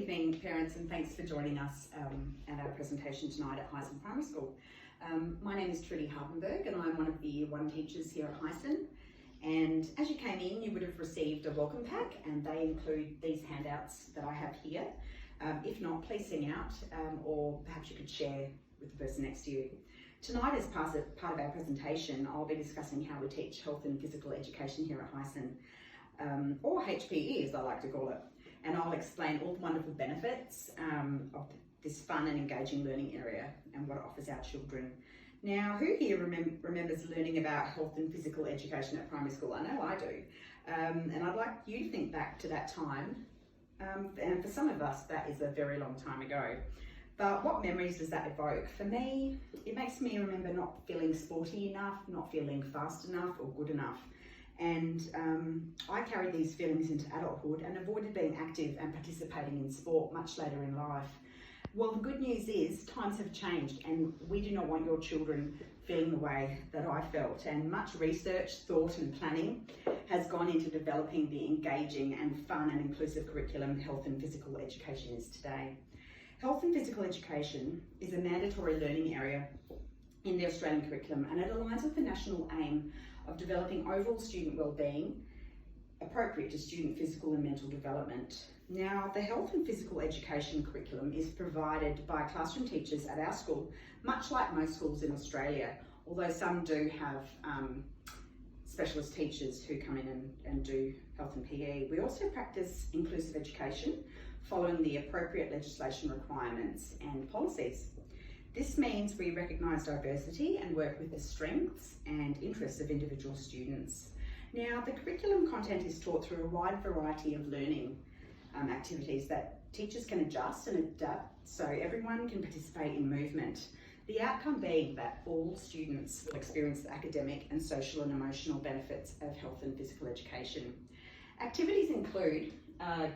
evening, parents, and thanks for joining us at our presentation tonight at Heisen Primary School. My name is Trudy Hardenberg and I'm one of the Year 1 teachers here at Heisen. And as you came in, you would have received a welcome pack, and they include these handouts that I have here. If not, please sing out, or perhaps you could share with the person next to you. Tonight, as part of our presentation, I'll be discussing how we teach health and physical education here at Heisen, or HPE as I like to call it. And I'll explain all the wonderful benefits of this fun and engaging learning area and what it offers our children. Now, who here remembers learning about health and physical education at primary school? I know I do. And I'd like you to think back to that time. And for some of us, that is a very long time ago. But what memories does that evoke? For me, it makes me remember not feeling sporty enough, not feeling fast enough or good enough. And I carried these feelings into adulthood and avoided being active and participating in sport much later in life. Well, the good news is times have changed, and we do not want your children feeling the way that I felt. And much research, thought and planning has gone into developing the engaging and fun and inclusive curriculum health and physical education is today. Health and physical education is a mandatory learning area in the Australian curriculum, and it aligns with the national aim of developing overall student wellbeing appropriate to student physical and mental development. Now, the health and physical education curriculum is provided by classroom teachers at our school, much like most schools in Australia, although some do have specialist teachers who come in and do health and PE. We also practice inclusive education following the appropriate legislation requirements and policies. This means we recognise diversity and work with the strengths and interests of individual students. Now, the curriculum content is taught through a wide variety of learning activities that teachers can adjust and adapt so everyone can participate in movement. The outcome being that all students will experience the academic and social and emotional benefits of health and physical education. Activities include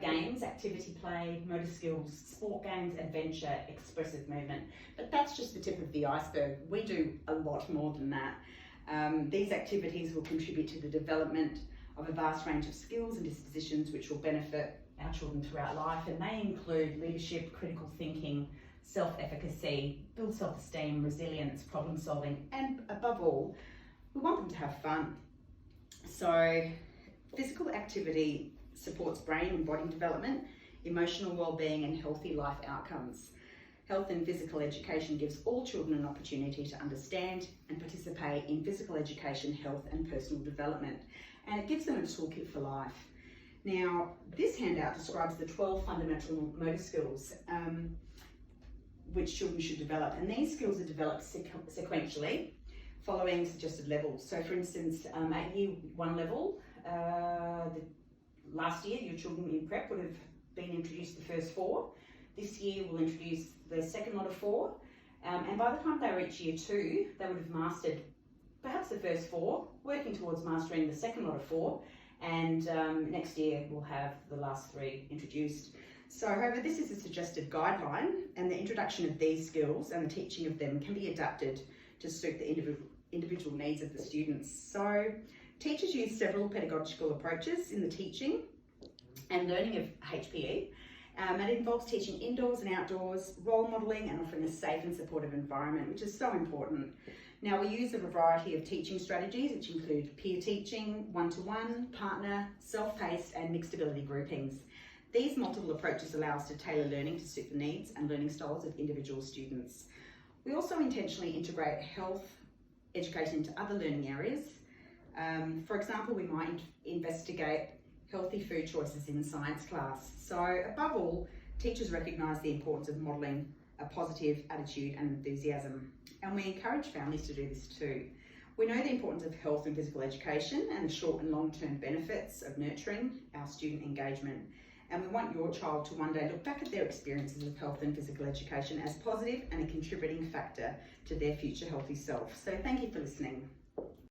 games, activity play, motor skills, sport games, adventure, expressive movement. But that's just the tip of the iceberg. We do a lot more than that. These activities will contribute to the development of a vast range of skills and dispositions which will benefit our children throughout life, and they include leadership, critical thinking, self-efficacy, build self-esteem, resilience, problem solving, and above all, we want them to have fun. So physical activity supports brain and body development, emotional well-being and healthy life outcomes. Health and physical education gives all children an opportunity to understand and participate in physical education, health and personal development, and it gives them a toolkit for life. Now, this handout describes the 12 fundamental motor skills which children should develop, and these skills are developed sequentially following suggested levels. So for instance, at Year 1 level, last year your children in prep would have been introduced to the first 4. This year we'll introduce the second lot of 4, and by the time they reach Year 2, they would have mastered perhaps the first 4, working towards mastering the second lot of 4, and next year we'll have the last 3 introduced. So however, this is a suggested guideline, and the introduction of these skills and the teaching of them can be adapted to suit the individual needs of the students. So teachers use several pedagogical approaches in the teaching and learning of HPE. It involves teaching indoors and outdoors, role modelling and offering a safe and supportive environment, which is so important. Now, we use a variety of teaching strategies, which include peer teaching, one-to-one, partner, self-paced and mixed ability groupings. These multiple approaches allow us to tailor learning to suit the needs and learning styles of individual students. We also intentionally integrate health education into other learning areas. For example, we might investigate healthy food choices in science class. So above all, teachers recognise the importance of modelling a positive attitude and enthusiasm. And we encourage families to do this too. We know the importance of health and physical education and the short and long-term benefits of nurturing our student engagement. And we want your child to one day look back at their experiences of health and physical education as positive and a contributing factor to their future healthy self. So thank you for listening.